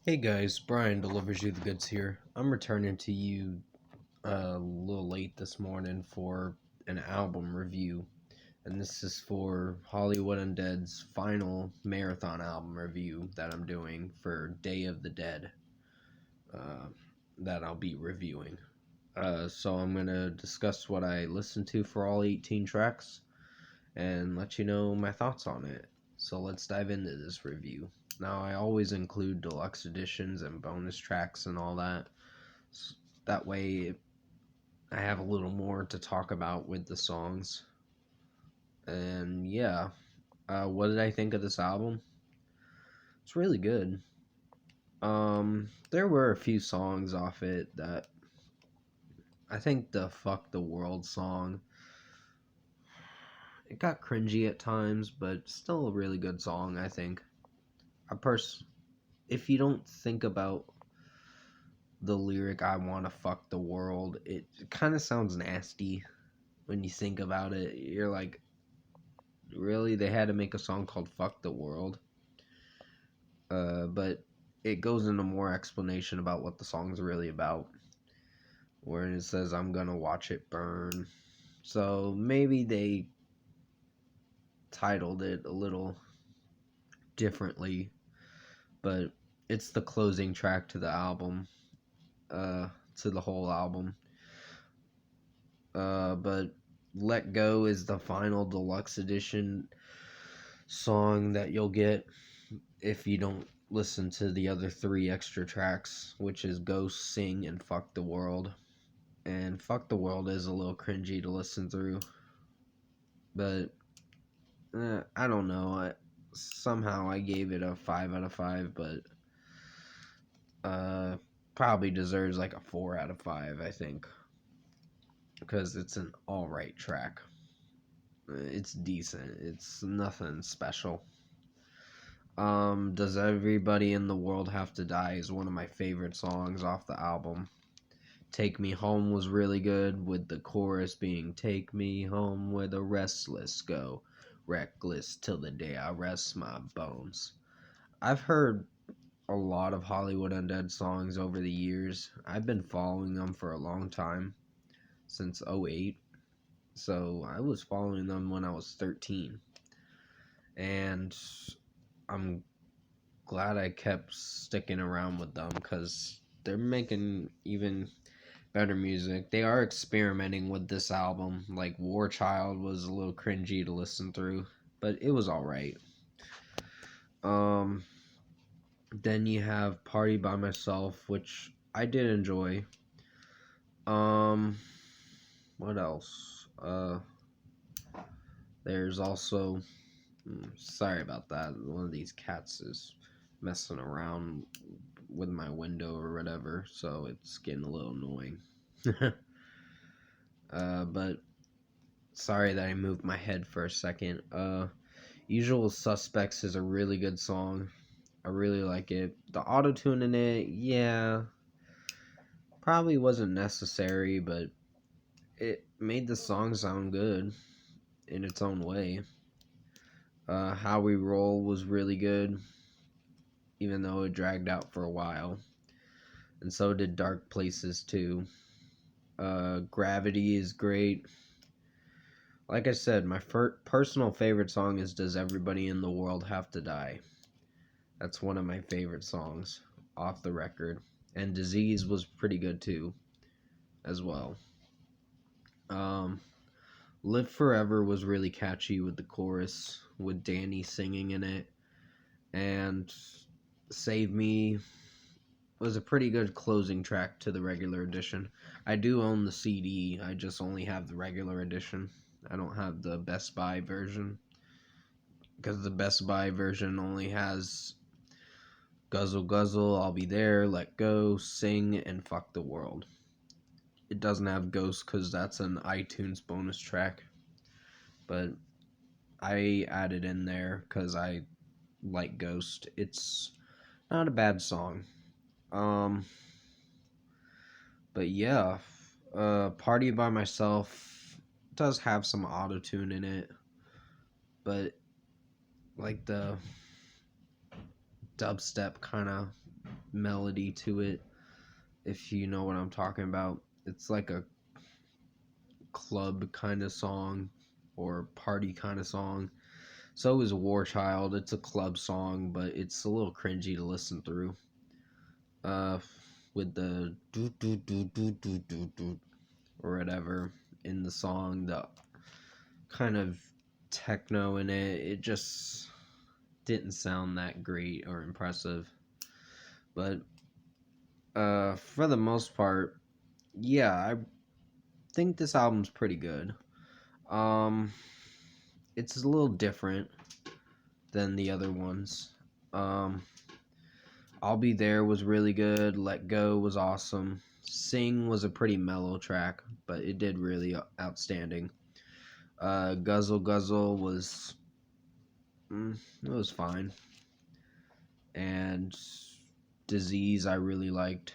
Hey guys, Brian delivers you the goods here. I'm returning to you a little late this morning for an album review, and this is for Hollywood Undead's final marathon album review that I'm doing for Day of the Dead, uh, that I'll be reviewing. So I'm going to discuss what I listened to for all 18 tracks and let you know my thoughts on it. So let's dive into this review. Now, I always include deluxe editions and bonus tracks and all that. That way, I have a little more to talk about with the songs. And yeah, what did I think of this album? It's really good. There were a few songs off it that I think the "Fuck the World" song, it got cringy at times, but still a really good song. I think. A if you don't think about the lyric "I want to fuck the world," it kind of sounds nasty when you think about it. You're like, really? They had to make a song called "Fuck the World"? But it goes into more explanation about what the song's really about, where it says, "I'm gonna watch it burn." So maybe they titled it a little differently, but it's the closing track to the album, to the whole album. But "Let Go" is the final deluxe edition song that you'll get if you don't listen to the other three extra tracks, which is "Ghost," "Sing," and "Fuck the World." And "Fuck the World" is a little cringy to listen through, but I don't know. Somehow I gave it a 5 out of 5, but uh, probably deserves like a 4 out of 5, I think, because it's an alright track. It's decent. It's nothing special. "Does Everybody in the World Have to Die" is one of my favorite songs off the album. "Take Me Home" was really good, with the chorus being "Take me home where the restless go, reckless till the day I rest my bones." I've heard a lot of Hollywood Undead songs over the years. I've been following them for a long time, since '08. So I was following them when I was 13. And I'm glad I kept sticking around with them because they're making even better music. They are experimenting with this album. Like "War Child" was a little cringy to listen through, but it was alright. Um, then you have "Party by Myself," which I did enjoy. Um, what else? There's also, sorry about that. One of these cats is messing around with my window or whatever, so it's getting a little annoying. But sorry that I moved my head for a second. "Usual Suspects" is a really good song. I really like it. The auto-tune in it, yeah, probably wasn't necessary, but it made the song sound good in its own way. "How We Roll" was really good, even though it dragged out for a while. And so did "Dark Places" too. "Gravity" is great. Like I said, my personal favorite song is "Does Everybody in the World Have to Die?" That's one of my favorite songs off the record. And "Disease" was pretty good too, as well. Um, "Live Forever" was really catchy with the chorus, with Danny singing in it. And "Save Me" was a pretty good closing track to the regular edition. I do own the CD, I just only have the regular edition. I don't have the Best Buy version, because the Best Buy version only has "Guzzle Guzzle," "I'll Be There," "Let Go," "Sing," and "Fuck the World." It doesn't have "Ghost" because that's an iTunes bonus track, but I added in there because I like "Ghost." It's not a bad song. Um, but yeah, "Party by Myself" does have some auto tune in it, but like the dubstep kind of melody to it, if you know what I'm talking about. It's like a club kind of song or party kind of song. So is War Child. It's a club song, but it's a little cringy to listen through. Uh, with the do do do do do do do or whatever in the song, the kind of techno in it, it just didn't sound that great or impressive. But for the most part, yeah, I think this album's pretty good. Um, it's a little different than the other ones. Um, I'll Be There was really good. Let Go was awesome. Sing was a pretty mellow track, but it did really outstanding. Guzzle Guzzle was it was fine. And Disease I really liked.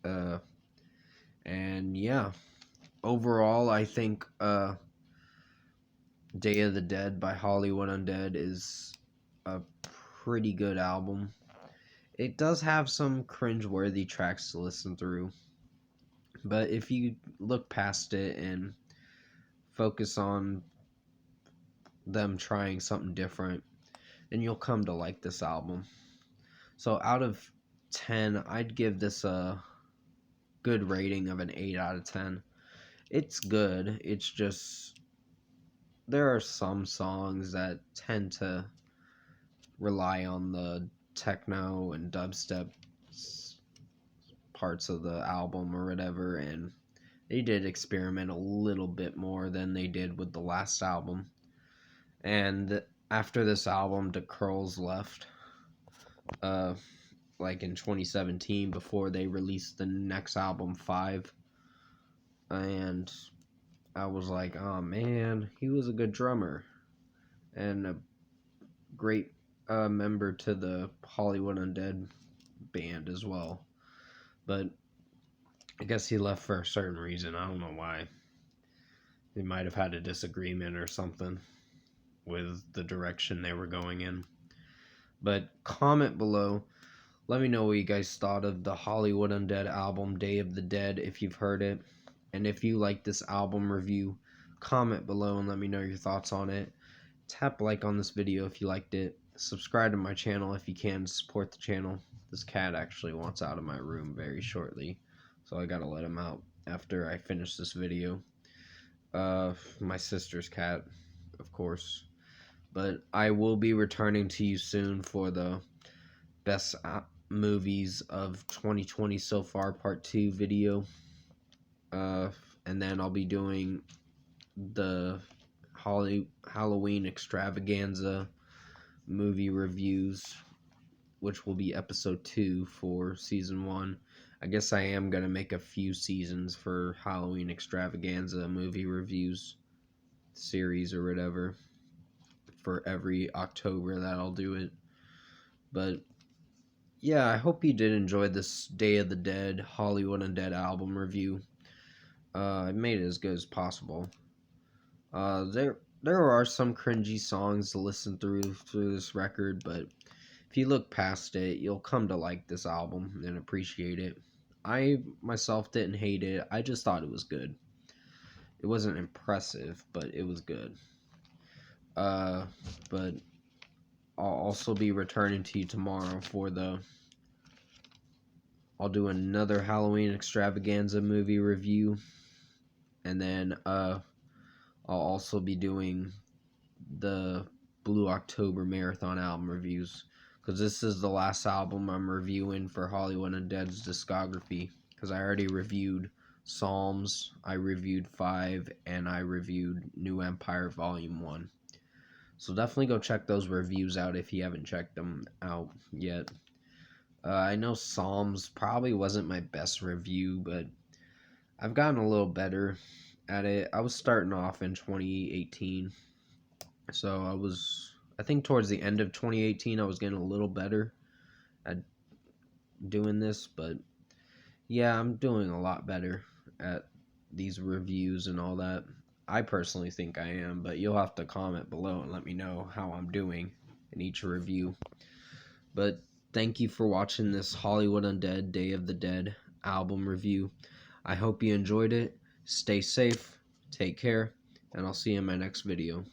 Uh, and yeah, overall I think Day of the Dead by Hollywood Undead is a pretty good album. It does have some cringe-worthy tracks to listen through, but if you look past it and focus on them trying something different, then you'll come to like this album. So out of 10, I'd give this a good rating of an 8 out of 10. It's good. It's just there are some songs that tend to rely on the techno and dubstep parts of the album or whatever, and they did experiment a little bit more than they did with the last album. And after this album, the Curls left, like in 2017, before they released the next album, 5. And I was like, oh man, he was a good drummer and a great member to the Hollywood Undead band as well. But I guess he left for a certain reason. I don't know why. They might have had a disagreement or something with the direction they were going in. But comment below. Let me know what you guys thought of the Hollywood Undead album, Day of the Dead, if you've heard it. And if you like this album review, comment below and let me know your thoughts on it. Tap like on this video if you liked it. Subscribe to my channel if you can to support the channel. This cat actually wants out of my room very shortly, so I gotta let him out after I finish this video. My sister's cat, of course. But I will be returning to you soon for the best movies of 2020 so far, part 2 video. And then I'll be doing the Halloween extravaganza movie reviews, which will be episode 2 for season 1. I guess I am going to make a few seasons for Halloween extravaganza movie reviews series or whatever. For every October that I'll do it. But yeah, I hope you did enjoy this Day of the Dead Hollywood Undead album review. I made it as good as possible. There are some cringy songs to listen through this record, but if you look past it, you'll come to like this album and appreciate it. I myself didn't hate it. I just thought it was good. It wasn't impressive, but it was good. But I'll also be returning to you tomorrow for I'll do another Halloween extravaganza movie review, and then I'll also be doing the Blue October Marathon album reviews, because this is the last album I'm reviewing for Hollywood Undead's discography, because I already reviewed Psalms, I reviewed 5, and I reviewed New Empire Volume 1. So definitely go check those reviews out if you haven't checked them out yet. I know Psalms probably wasn't my best review, but I've gotten a little better at it. I was starting off in 2018, so I think towards the end of 2018, I was getting a little better at doing this, but yeah, I'm doing a lot better at these reviews and all that. I personally think I am, but you'll have to comment below and let me know how I'm doing in each review. But Thank you for watching this Hollywood Undead Day of the Dead album review. I hope you enjoyed it. Stay safe, take care, and I'll see you in my next video.